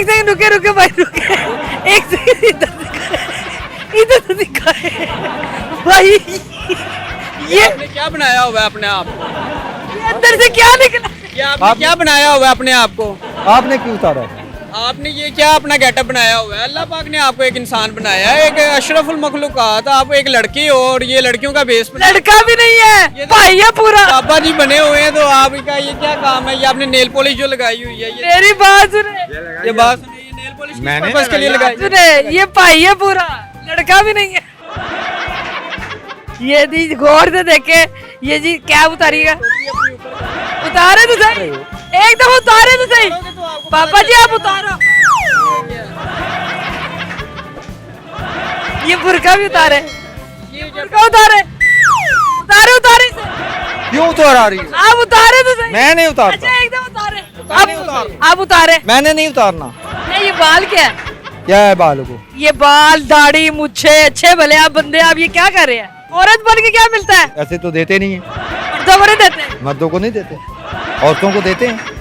एक सेकंड रुके रुके भाई रुके, एक सेकंड इधर तो दिखाए भाई, ये आपने क्या बनाया हुआ है अपने आप? अंदर से क्या निकला? ये आपने क्या बनाया हुआ है अपने आप को? आपने क्यों उतारा? आपने ये क्या अपना गेटअप बनाया हुआ है? अल्लाह पाक ने आपको एक इंसान बनाया है, एक अशरफुल मखलूकात। आप एक लड़की हो और ये लड़कियों का बेस बना, लड़का भी नहीं है, भाई है पूरा। पापा जी बने हुए हैं, तो आपका ये क्या काम है? ये आपने नेल पॉलिश जो लगाई हुई है, मेरी बात सुने, ये बात सुनिए, ये नेल पॉलिश किस मैंने पर्पस के लिए लगाई? सुने, ये भाई है पूरा, लड़का भी नहीं है। ये जी गौर से देखे, ये जी क्या उतारिएगा, उतारे तो सही, एकदम उतारे तो सही। पापा जी आप उतारो, ये बुर्का भी उतारे, ये बुर्का उतारे, उतारे उतारे से। क्यों उतारा रही है? आप उतारे तो सही। मैं नहीं उतारता। अच्छा एकदम उतारे, नहीं उतारना। आप उतारे। मैंने नहीं उतारना। ये बाल क्या है? क्या है बालों को? ये बाल दाढ़ी मुच्छे अच्छे भले आप बंदे, आप ये क्या कर रहे हैं? औरत बन के क्या मिलता है? ऐसे तो देते नहीं है, मर्दों को नहीं देते। मर्दों को नहीं देते, औरतों को देते हैं।